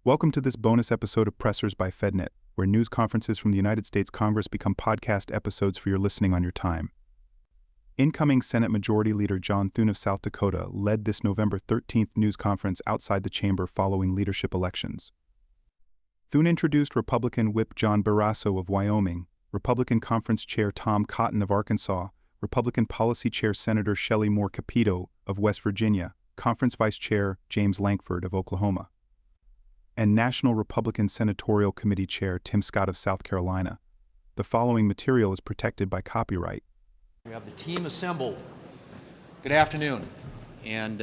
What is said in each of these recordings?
Welcome to this bonus episode of Pressers by FedNet, where news conferences from the United States Congress become podcast episodes for your listening on your time. Incoming Senate Majority Leader John Thune of South Dakota led this November 13th news conference outside the chamber following leadership elections. Thune introduced Republican Whip John Barrasso of Wyoming, Republican Conference Chair Tom Cotton of Arkansas, Republican Policy Chair Senator Shelley Moore Capito of West Virginia, Conference Vice Chair James Lankford of Oklahoma, and National Republican Senatorial Committee Chair Tim Scott of South Carolina. The following material is protected by copyright. We have the team assembled. Good afternoon, and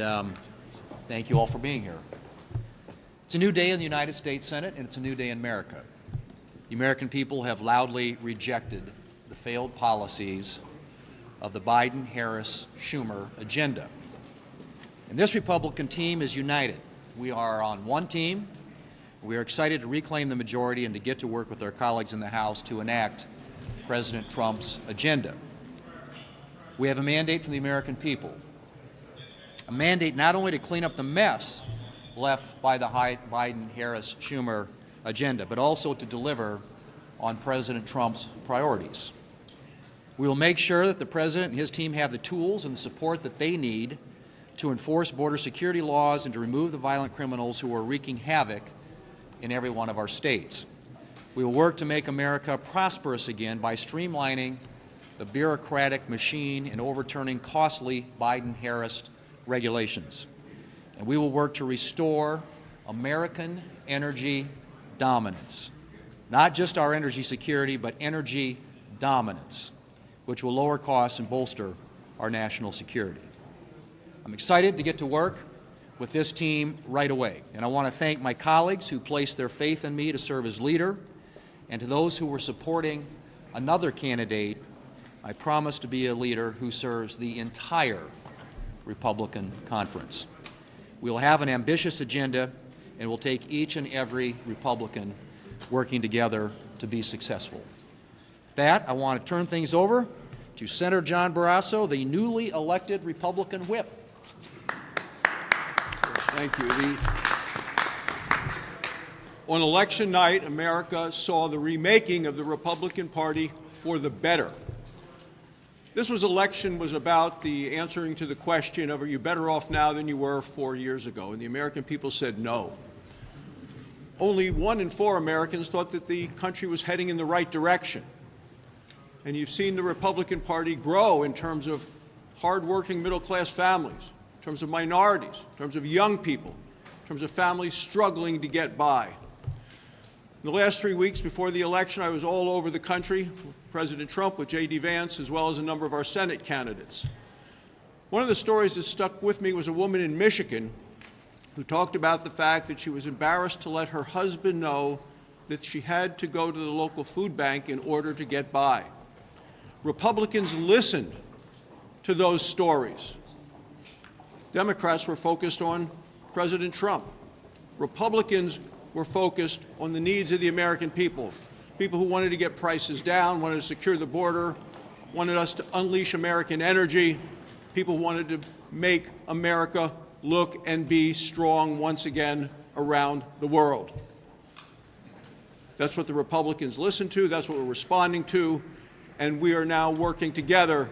thank you all for being here. It's a new day in the United States Senate, and it's a new day in America. The American people have loudly rejected the failed policies of the Biden-Harris-Schumer agenda. And this Republican team is united. We are on one team. We are excited to reclaim the majority and to get to work with our colleagues in the House to enact President Trump's agenda. We have a mandate from the American people, a mandate not only to clean up the mess left by the Biden-Harris-Schumer agenda, but also to deliver on President Trump's priorities. We will make sure that the President and his team have the tools and the support that they need to enforce border security laws and to remove the violent criminals who are wreaking havoc in every one of our states. We will work to make America prosperous again by streamlining the bureaucratic machine and overturning costly Biden-Harris regulations. And we will work to restore American energy dominance. Not just our energy security, but energy dominance, which will lower costs and bolster our national security. I'm excited to get to work with this team right away. And I want to thank my colleagues who placed their faith in me to serve as leader, and to those who were supporting another candidate. I promise to be a leader who serves the entire Republican conference. We will have an ambitious agenda, and we'll take each and every Republican working together to be successful. With that, I want to turn things over to Senator John Barrasso, the newly elected Republican whip. Thank you. On election night, America saw the remaking of the Republican Party for the better. This election was about the answering to the question of, are you better off now than you were 4 years ago? And the American people said no. Only 1 in 4 Americans thought that the country was heading in the right direction. And you've seen the Republican Party grow in terms of hardworking middle-class families, in terms of minorities, in terms of young people, in terms of families struggling to get by. In the last 3 weeks before the election, I was all over the country with President Trump, with J.D. Vance, as well as a number of our Senate candidates. One of the stories that stuck with me was a woman in Michigan who talked about the fact that she was embarrassed to let her husband know that she had to go to the local food bank in order to get by. Republicans listened to those stories. Democrats were focused on President Trump. Republicans were focused on the needs of the American people, people who wanted to get prices down, wanted to secure the border, wanted us to unleash American energy, people who wanted to make America look and be strong once again around the world. That's what the Republicans listened to, that's what we're responding to, and we are now working together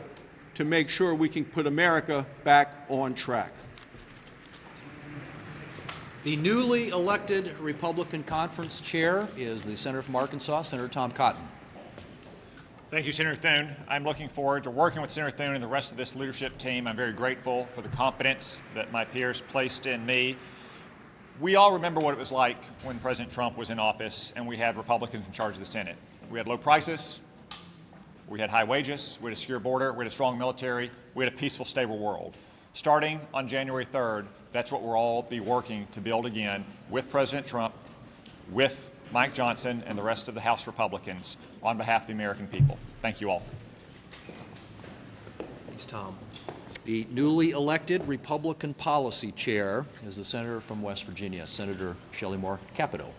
to make sure we can put America back on track. The newly elected Republican Conference Chair is the Senator from Arkansas, Senator Tom Cotton. Thank you, Senator Thune. I'm looking forward to working with Senator Thune and the rest of this leadership team. I'm very grateful for the confidence that my peers placed in me. We all remember what it was like when President Trump was in office and we had Republicans in charge of the Senate. We had low prices, we had high wages, we had a secure border, we had a strong military, we had a peaceful, stable world. Starting on January 3rd, that's what we'll all be working to build again with President Trump, with Mike Johnson, and the rest of the House Republicans on behalf of the American people. Thank you all. Thanks, Tom. The newly elected Republican Policy Chair is the Senator from West Virginia, Senator Shelley Moore Capito.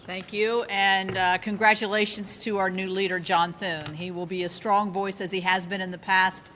Thank you, and congratulations to our new leader, John Thune. He will be a strong voice, as he has been in the past,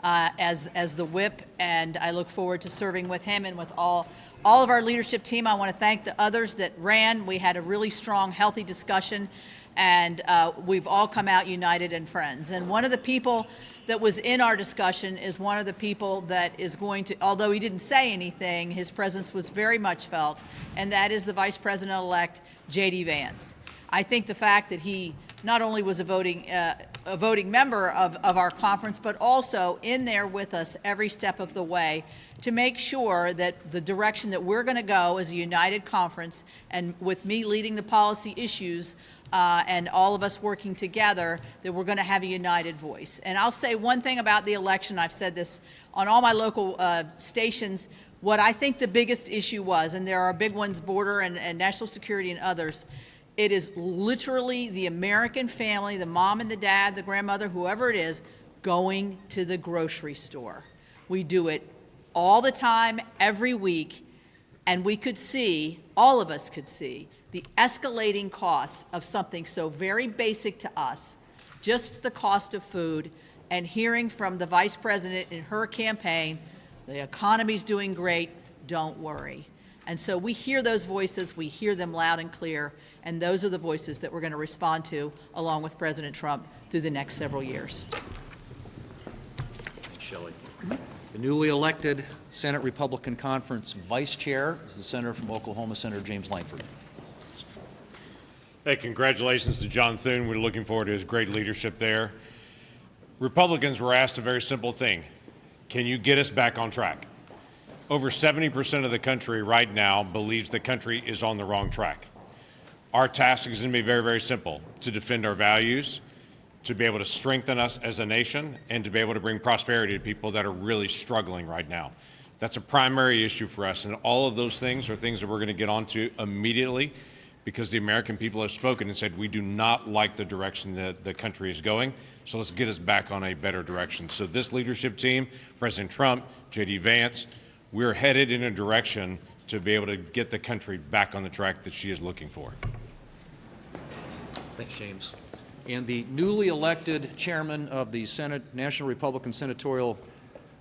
as the whip, and I look forward to serving with him and with all all of our leadership team. I want to thank the others that ran. We had a really strong, healthy discussion, and we've all come out united and friends. And one of the people that was in our discussion is one of the people that is going to, although he didn't say anything, his presence was very much felt, and that is the Vice President-elect, J.D. Vance. I think the fact that he not only was a voting member of our conference, but also in there with us every step of the way to make sure that the direction that we're going to go as a united conference, and with me leading the policy issues and all of us working together, that we're going to have a united voice. And I'll say one thing about the election. I've said this on all my local stations. What I think the biggest issue was, and there are big ones, border and national security and others, it is literally the American family, the mom and the dad, the grandmother, whoever it is, going to the grocery store. We do it all the time, every week, and we could see, all of us could see, the escalating costs of something so very basic to us, just the cost of food, and hearing from the Vice President in her campaign, the economy's doing great, don't worry. And so we hear those voices, we hear them loud and clear, and those are the voices that we're going to respond to, along with President Trump, through the next several years. Thanks, Shelley. The newly elected Senate Republican Conference Vice Chair is the Senator from Oklahoma, Senator James Lankford. Hey, congratulations to John Thune. We're looking forward to his great leadership there. Republicans were asked a very simple thing. Can you get us back on track? Over 70% of the country right now believes the country is on the wrong track. Our task is going to be very, very simple: to defend our values, to be able to strengthen us as a nation, and to be able to bring prosperity to people that are really struggling right now. That's a primary issue for us, and all of those things are things that we're going to get onto immediately, because the American people have spoken and said we do not like the direction that the country is going, so let's get us back on a better direction. So this leadership team, President Trump, J.D. Vance, we're headed in a direction to be able to get the country back on the track that she is looking for. Thanks, James. And the newly elected chairman of the Senate National Republican Senatorial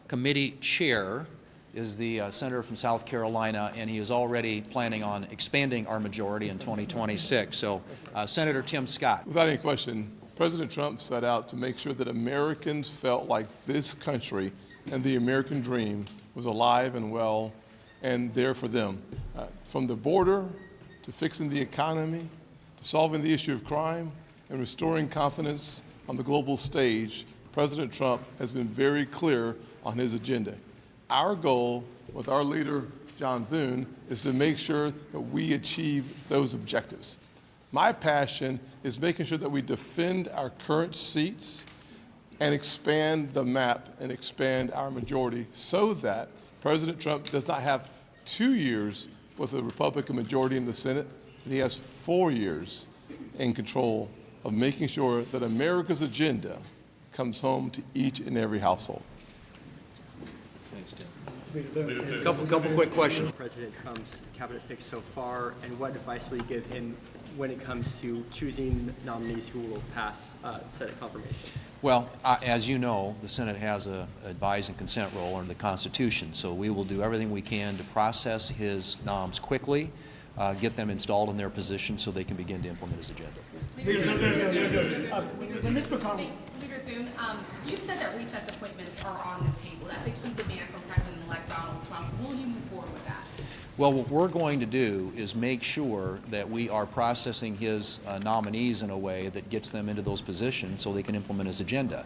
Committee chair is the senator from South Carolina, and he is already planning on expanding our majority in 2026. So, Senator Tim Scott. Without any question, President Trump set out to make sure that Americans felt like this country and the American dream was alive and well and there for them. From the border to fixing the economy, to solving the issue of crime and restoring confidence on the global stage, President Trump has been very clear on his agenda. Our goal with our leader, John Thune, is to make sure that we achieve those objectives. My passion is making sure that we defend our current seats and expand the map and expand our majority so that President Trump does not have 2 years with a Republican majority in the Senate, and he has 4 years in control of making sure that America's agenda comes home to each and every household. Thanks, Tim. Couple quick questions. President Trump's cabinet picks so far, and what advice will you give him when it comes to choosing nominees who will pass Senate confirmation? Well, as you know, the Senate has a advise and consent role under the Constitution, so we will do everything we can to process his noms quickly, get them installed in their position so they can begin to implement his agenda. Mitch McConnell. Leader Thune, you've said that recess appointments are on the table. That's a key demand from President-elect Donald Trump. Will you move forward with that? Well, what we're going to do is make sure that we are processing his nominees in a way that gets them into those positions so they can implement his agenda.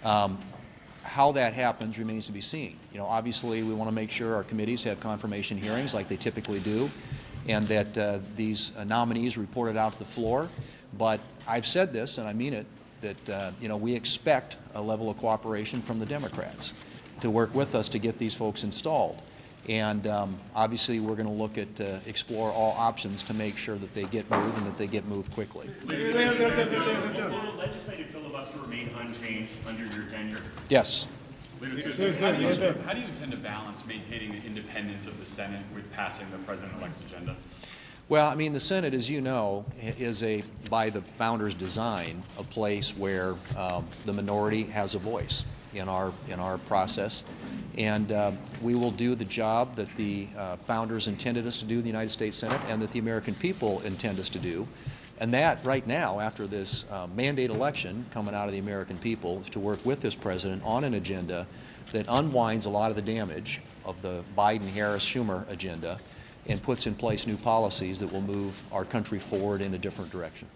How that happens remains to be seen. You know, obviously, we want to make sure our committees have confirmation hearings like they typically do, and that these nominees reported out to the floor. But I've said this, and I mean it, that you know, we expect a level of cooperation from the Democrats to work with us to get these folks installed. And obviously, we're going to look at explore all options to make sure that they get moved and that they get moved quickly. Will the legislative filibuster remain unchanged under your tenure? Yes. How do you intend to balance maintaining the independence of the Senate with passing the president-elect's agenda? Well, I mean, the Senate, as you know, is by the founders' design, a place where the minority has a voice in our process. And we will do the job that the founders intended us to do in the United States Senate and that the American people intend us to do. And that, right now, after this mandate election coming out of the American people, is to work with this president on an agenda that unwinds a lot of the damage of the Biden-Harris-Schumer agenda and puts in place new policies that will move our country forward in a different direction.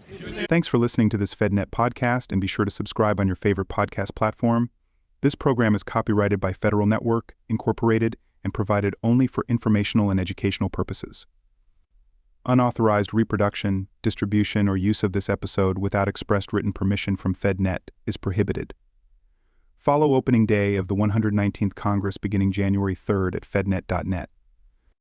Thanks for listening to this FedNet podcast, and be sure to subscribe on your favorite podcast platform. This program is copyrighted by Federal Network, Incorporated, and provided only for informational and educational purposes. Unauthorized reproduction, distribution, or use of this episode without expressed written permission from FedNet is prohibited. Follow opening day of the 119th Congress beginning January 3rd at fednet.net.